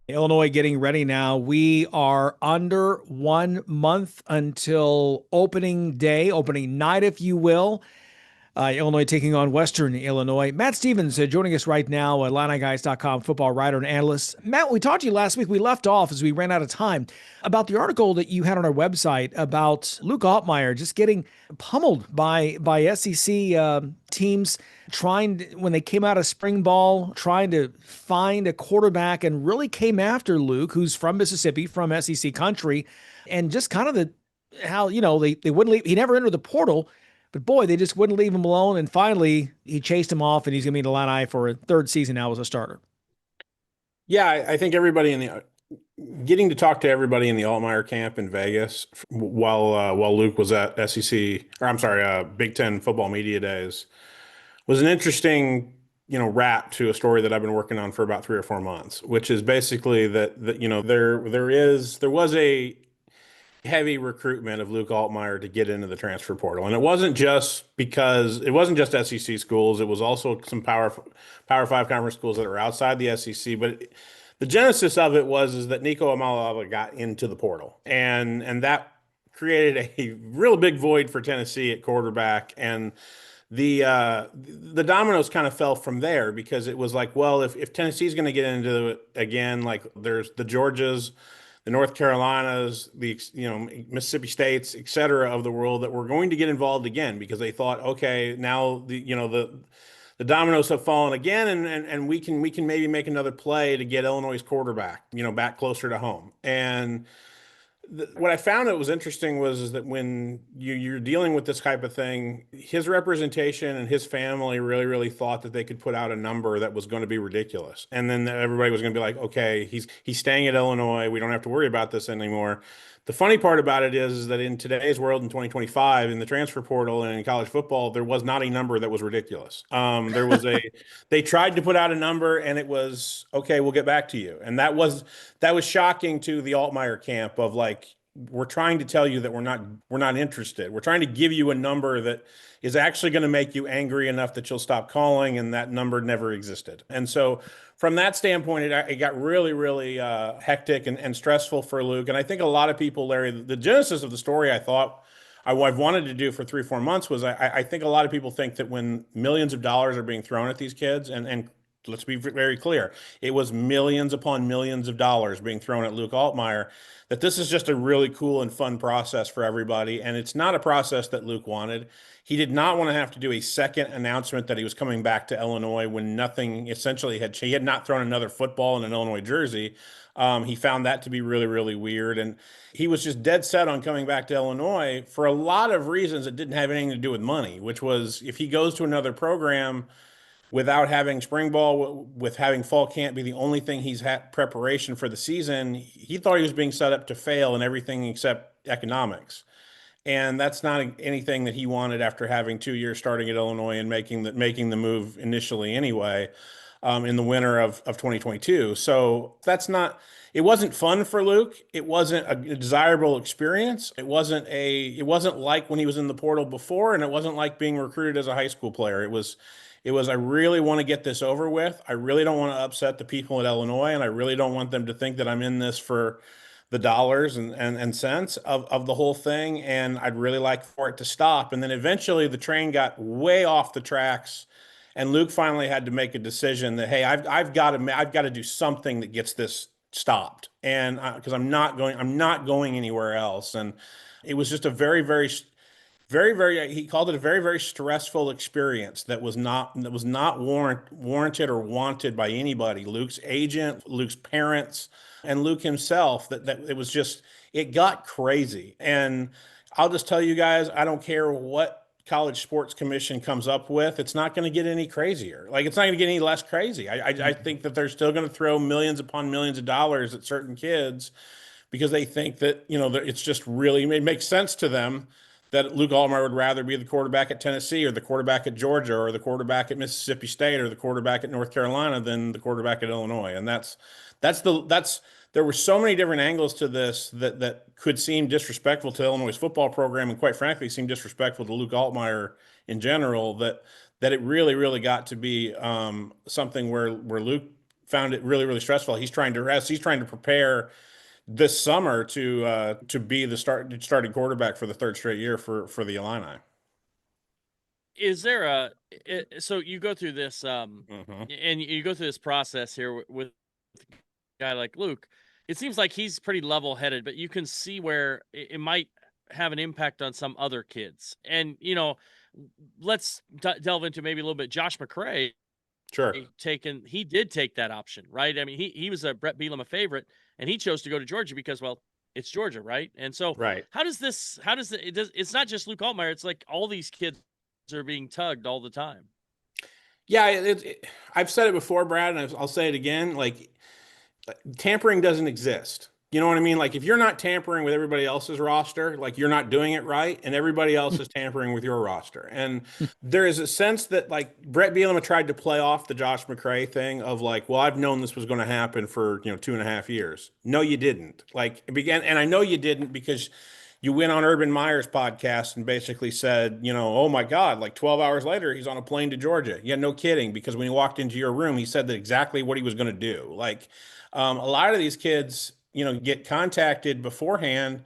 Illinois getting ready now. We are under 1 month until opening day, opening night, if you will. Illinois taking on Western Illinois. Matt Stevens joining us right now, IlliniGuys.com football writer and analyst. Matt, we talked to you last week. We left off as we ran out of time about the article that you had on our website about Luke Altmyer just getting pummeled by SEC teams when they came out of spring ball, trying to find a quarterback and really came after Luke, who's from Mississippi, from SEC country, and just kind of how, they wouldn't leave. He never entered the portal. But boy, they just wouldn't leave him alone. And finally, he chased him off, and he's going to be in the Illini for a third season now as a starter. Yeah, I think everybody in the getting to talk to everybody in the Altmyer camp in Vegas while Luke was at SEC, or I'm sorry, Big Ten football media days was an interesting, wrap to a story that I've been working on for about 3 or 4 months, which is basically that there was a heavy recruitment of Luke Altmyer to get into the transfer portal. And it wasn't just SEC schools. It was also some Power Five conference schools that are outside the SEC. But the genesis of it was that Nico Amalala got into the portal, and that created a real big void for Tennessee at quarterback. And the dominoes kind of fell from there, because it was like, well, if Tennessee's going to get into it again, like there's the Georgias, the North Carolinas, the Mississippi States, et cetera, of the world that were going to get involved again, because they thought, okay, now the dominoes have fallen again, and we can maybe make another play to get Illinois' quarterback, back closer to home. And what I found that was interesting is that when you're dealing with this type of thing, his representation and his family really, really thought that they could put out a number that was going to be ridiculous. And then everybody was going to be like, okay, he's staying at Illinois. We don't have to worry about this anymore. The funny part about it is that in today's world, in 2025, in the transfer portal and in college football, there was not a number that was ridiculous. They tried to put out a number, and it was, okay, we'll get back to you. And that was shocking to the Altmyer camp of like, we're trying to tell you that we're not interested. We're trying to give you a number that is actually going to make you angry enough that you'll stop calling, and that number never existed. And so from that standpoint, it got really, really hectic and stressful for Luke. And I think a lot of people, Larry, the genesis of the story, I thought I've wanted to do for 3 or 4 months was I think a lot of people think that when millions of dollars are being thrown at these kids, and let's be very clear, it was millions upon millions of dollars being thrown at Luke Altmyer, that this is just a really cool and fun process for everybody. And it's not a process that Luke wanted. He did not want to have to do a second announcement that he was coming back to Illinois when nothing essentially he had not thrown another football in an Illinois jersey. He found that to be really, really weird. And he was just dead set on coming back to Illinois for a lot of reasons that didn't have anything to do with money, which was if he goes to another program without having spring ball, with having fall camp be the only thing he's had preparation for the season, he thought he was being set up to fail in everything except economics. And that's not anything that he wanted after having 2 years starting at Illinois and making the move initially anyway, in the winter of 2022. So it wasn't fun for Luke. It wasn't a desirable experience. It wasn't like when he was in the portal before, and it wasn't like being recruited as a high school player. I really want to get this over with. I really don't want to upset the people at Illinois, and I really don't want them to think that I'm in this for the dollars and cents of the whole thing. And I'd really like for it to stop. And then eventually the train got way off the tracks, and Luke finally had to make a decision that, hey, I've got to do something that gets this stopped. And because I'm not going anywhere else. And it was just a very, very, very, very, he called it a very, very stressful experience that was not warranted or wanted by anybody. Luke's agent, Luke's parents, and Luke himself, that it was just, it got crazy. And I'll just tell you guys, I don't care what College Sports Commission comes up with. It's not going to get any crazier. Like, it's not going to get any less crazy. I think that they're still going to throw millions upon millions of dollars at certain kids because they think that, that it's just really, it makes sense to them that Luke Altmyer would rather be the quarterback at Tennessee or the quarterback at Georgia or the quarterback at Mississippi State or the quarterback at North Carolina than the quarterback at Illinois. And there were so many different angles to this that could seem disrespectful to Illinois' football program, and quite frankly, seem disrespectful to Luke Altmyer in general, that it really, really got to be something where Luke found it really, really stressful. He's trying to rest. He's trying to prepare this summer to be the starting quarterback for the third straight year for the Illini. Is there so you go through this Mm-hmm. and you go through this process here with a guy like Luke. It seems like he's pretty level-headed, but you can see where it might have an impact on some other kids. And let's delve into maybe a little bit. Josh McCray Sure. he did take that option, right? I mean, he was a Brett Bielema favorite, and he chose to go to Georgia because, well, it's Georgia, right? And so, Right. it's not just Luke Altmyer. It's like all these kids are being tugged all the time. Yeah, I've said it before, Brad, and I'll say it again. Like, tampering doesn't exist. You know what I mean? Like, if you're not tampering with everybody else's roster, like, you're not doing it right, and everybody else is tampering with your roster. And there is a sense that, like, Brett Bielema tried to play off the Josh McCray thing of like, well, I've known this was going to happen for 2.5 years. No, you didn't. Like, it began, and I know you didn't because you went on Urban Meyer's podcast and basically said, oh my God, like 12 hours later, he's on a plane to Georgia. Yeah, no kidding. Because when he walked into your room, he said that exactly what he was going to do. Like, a lot of these kids, get contacted beforehand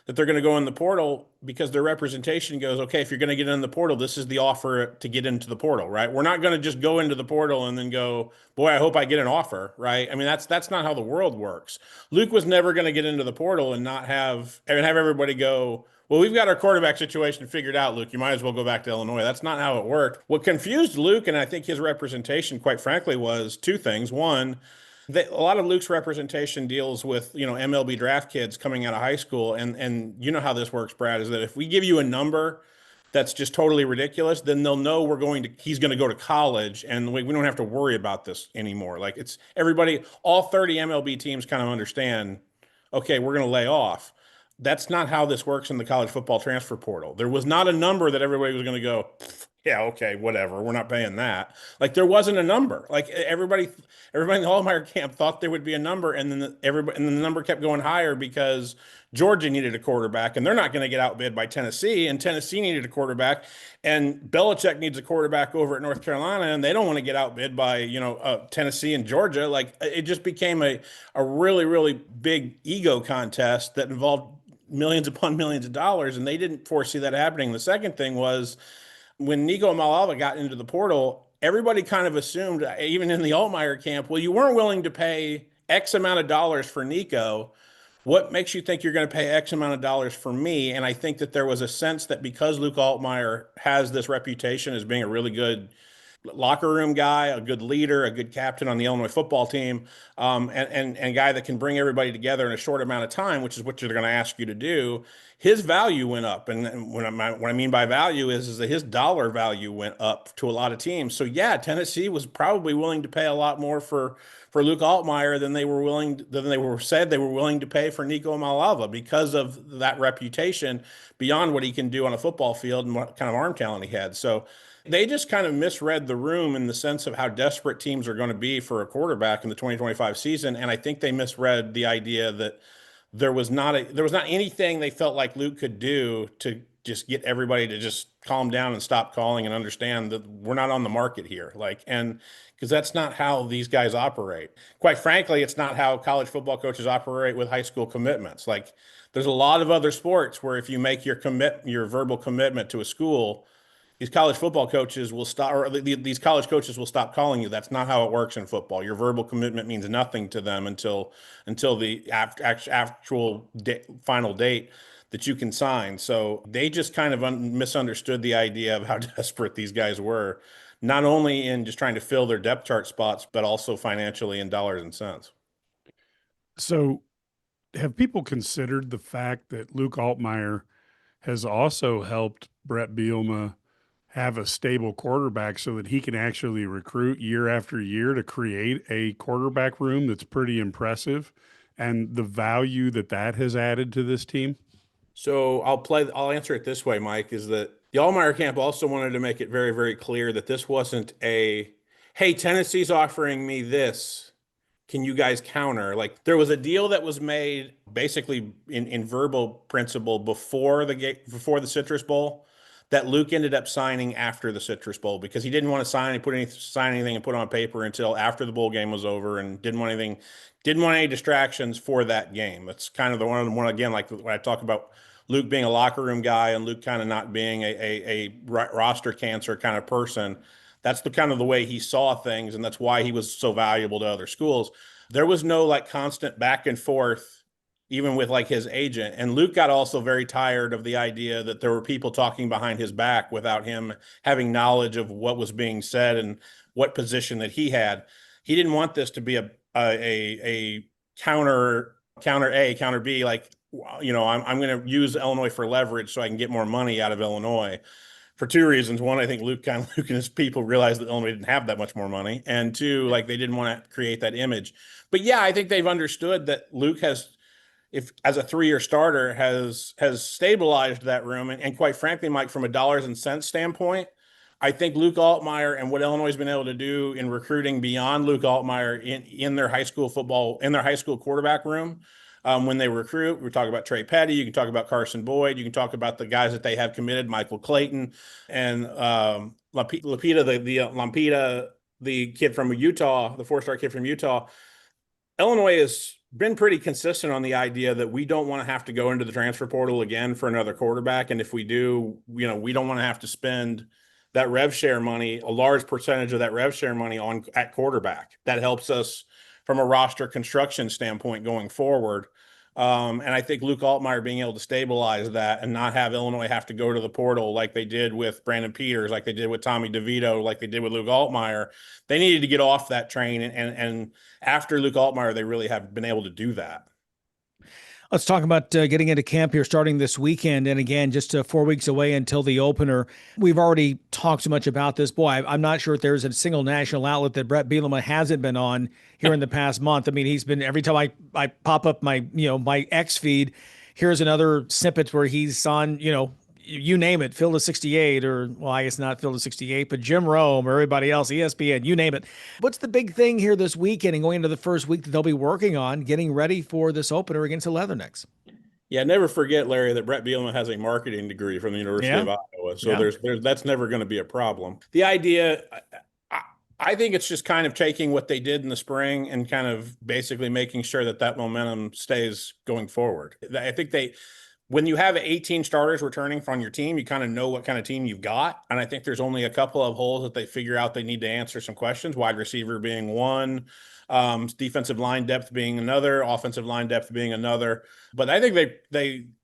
that they're going to go in the portal because their representation goes, okay, if you're going to get in the portal, this is the offer to get into the portal, right? We're not going to just go into the portal and then go, boy, I hope I get an offer, right? I mean, that's not how the world works. Luke was never going to get into the portal and not have everybody go, well, we've got our quarterback situation figured out, Luke. You might as well go back to Illinois. That's not how it worked. What confused Luke, and I think his representation, quite frankly, was two things. One, a lot of Luke's representation deals with MLB draft kids coming out of high school, and you know how this works, Brad, is that if we give you a number that's just totally ridiculous, then they'll know he's going to go to college, and we don't have to worry about this anymore. Like, it's everybody, all 30 MLB teams kind of understand, okay, we're going to lay off. That's not how this works in the college football transfer portal. There was not a number that everybody was going to go, yeah, okay, whatever. We're not paying that. Like, there wasn't a number. Like, everybody in the Altmyer camp thought there would be a number, and then the number kept going higher because Georgia needed a quarterback, and they're not going to get outbid by Tennessee, and Tennessee needed a quarterback, and Belichick needs a quarterback over at North Carolina, and they don't want to get outbid by Tennessee and Georgia. Like, it just became a really, really big ego contest that involved millions upon millions of dollars, and they didn't foresee that happening. The second thing was, when Nico Malava got into the portal, everybody kind of assumed, even in the Altmyer camp, well, you weren't willing to pay X amount of dollars for Nico. What makes you think you're going to pay X amount of dollars for me? And I think that there was a sense that because Luke Altmyer has this reputation as being a really good locker room guy, a good leader, a good captain on the Illinois football team, and a guy that can bring everybody together in a short amount of time, which is what they're going to ask you to do. His value went up, and what I mean by value is that his dollar value went up to a lot of teams. So yeah, Tennessee was probably willing to pay a lot more for Luke Altmyer than they were willing to pay for Nico Malava because of that reputation beyond what he can do on a football field and what kind of arm talent he had. So they just kind of misread the room in the sense of how desperate teams are going to be for a quarterback in the 2025 season. And I think they misread the idea that there was not anything they felt like Luke could do to just get everybody to just calm down and stop calling and understand that we're not on the market here. And because that's not how these guys operate. Quite frankly, it's not how college football coaches operate with high school commitments. Like, there's a lot of other sports where if you make your verbal commitment to a school, these college football coaches will stop, or these college coaches will stop calling you. That's not how it works in football. Your verbal commitment means nothing to them until the actual final date that you can sign. So they just kind of misunderstood the idea of how desperate these guys were, not only in just trying to fill their depth chart spots, but also financially in dollars and cents. So, have people considered the fact that Luke Altmyer has also helped Brett Bielema have a stable quarterback so that he can actually recruit year after year to create a quarterback room that's pretty impressive, and the value that has added to this team? So I'll answer it this way, Mike, is that the Altmyer camp also wanted to make it very, very clear that this wasn't hey, Tennessee's offering me this. Can you guys counter? Like, there was a deal that was made basically in verbal principle before the Citrus Bowl that Luke ended up signing after the Citrus Bowl because he didn't want to sign anything and put on paper until after the bowl game was over, and didn't want any distractions for that game. That's kind of the one again, like when I talk about Luke being a locker room guy and Luke kind of not being a roster cancer kind of person. That's the kind of the way he saw things, and that's why he was so valuable to other schools. There was no like constant back and forth, even with like his agent. And Luke got also very tired of the idea that there were people talking behind his back without him having knowledge of what was being said and what position that he had. He didn't want this to be a counter A, counter B, like, you know, I'm going to use Illinois for leverage so I can get more money out of Illinois. For two reasons. One, I think Luke and his people realized that Illinois didn't have that much more money. And two, like they didn't want to create that image. But yeah, I think they've understood that Luke has, if as a 3-year starter, has stabilized that room. And quite frankly, Mike, from a dollars and cents standpoint, I think Luke Altmyer and what Illinois has been able to do in recruiting beyond Luke Altmyer in their high school football, in their high school quarterback room, when they recruit, we're talking about Trey Petty. You can talk about Carson Boyd. You can talk about the guys that they have committed, Michael Clayton and Lampita, the kid from Utah, the 4-star kid from Utah. Illinois has been pretty consistent on the idea that we don't want to have to go into the transfer portal again for another quarterback. And if we do, you know, we don't want to have to spend that rev share money, a large percentage of that rev share money at quarterback. That helps us from a roster construction standpoint going forward. And I think Luke Altmyer being able to stabilize that and not have Illinois have to go to the portal like they did with Brandon Peters, like they did with Tommy DeVito, like they did with Luke Altmyer. They needed to get off that train. And after Luke Altmyer, they really have been able to do that. Let's talk about getting into camp here starting this weekend. And again, just 4 weeks away until the opener. We've already talked so much about this. Boy, I'm not sure if there's a single national outlet that Brett Bielema hasn't been on here in the past month. I mean, he's been, every time I pop up my, my X feed, here's another snippet where he's on, you name it, Phil to 68, or, well, I guess not Phil to 68, but Jim Rome or everybody else, ESPN, you name it. What's the big thing here this weekend and going into the first week that they'll be working on getting ready for this opener against the Leathernecks? Yeah, never forget, Larry, that Brett Bielema has a marketing degree from the University of Iowa. So there's that's never going to be a problem. The idea, I think it's just kind of taking what they did in the spring and kind of basically making sure that momentum stays going forward. I think when you have 18 starters returning from your team, you kind of know what kind of team you've got. And I think there's only a couple of holes that they figure out they need to answer some questions, wide receiver being one, defensive line depth being another, offensive line depth being another. But I think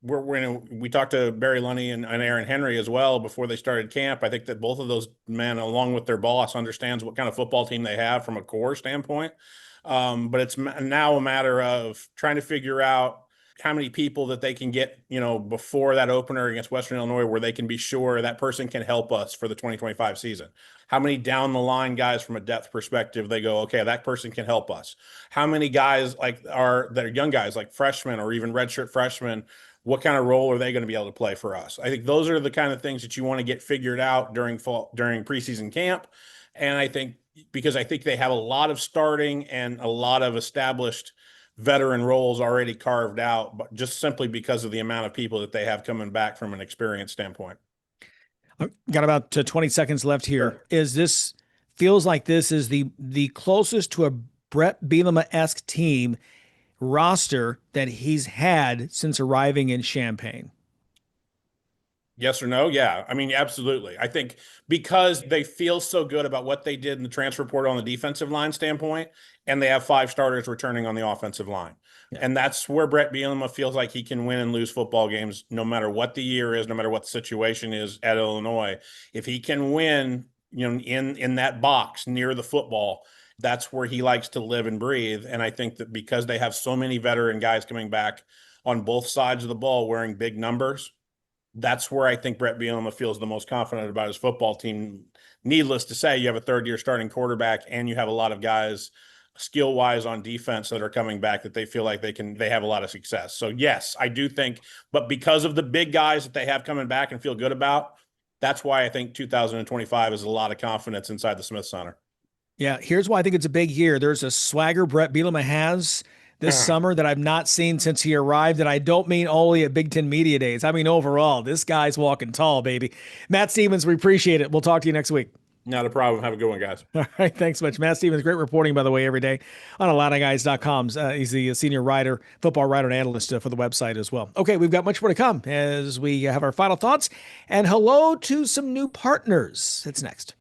we talked to Barry Lunny and Aaron Henry as well before they started camp. I think that both of those men, along with their boss, understands what kind of football team they have from a core standpoint. But it's now a matter of trying to figure out how many people that they can get, before that opener against Western Illinois, where they can be sure that person can help us for the 2025 season. How many down the line guys from a depth perspective, they go, okay, that person can help us. How many guys that are young guys, like freshmen or even redshirt freshmen, what kind of role are they going to be able to play for us? I think those are the kind of things that you want to get figured out during preseason camp. And I think they have a lot of starting and a lot of established veteran roles already carved out, but just simply because of the amount of people that they have coming back from an experience standpoint. Got about 20 seconds left here. Sure. Feels like this is the closest to a Brett Bielema-esque team roster that he's had since arriving in Champaign. Yes or no? Yeah. I mean, absolutely. I think because they feel so good about what they did in the transfer portal on the defensive line standpoint, and they have 5 starters returning on the offensive line. Yeah. And that's where Brett Bielema feels like he can win and lose football games, no matter what the year is, no matter what the situation is at Illinois. If he can win, in that box near the football, that's where he likes to live and breathe. And I think that because they have so many veteran guys coming back on both sides of the ball wearing big numbers, that's where I think Brett Bielema feels the most confident about his football team. Needless to say, you have a 3rd-year starting quarterback, and you have a lot of guys skill-wise on defense that are coming back that they feel like they have a lot of success. So yes, I do think, but because of the big guys that they have coming back and feel good about, that's why I think 2025 is a lot of confidence inside the Smith Center. Yeah, here's why I think it's a big year. There's a swagger Brett Bielema has this summer that I've not seen since he arrived. And I don't mean only at Big Ten Media Days. I mean, overall, this guy's walking tall, baby. Matt Stevens, we appreciate it. We'll talk to you next week. Not a problem. Have a good one, guys. All right. Thanks so much. Matt Stevens, great reporting, by the way, every day on IlliniGuys.com. He's the senior writer, football writer and analyst for the website as well. Okay. We've got much more to come as we have our final thoughts. And hello to some new partners. It's next.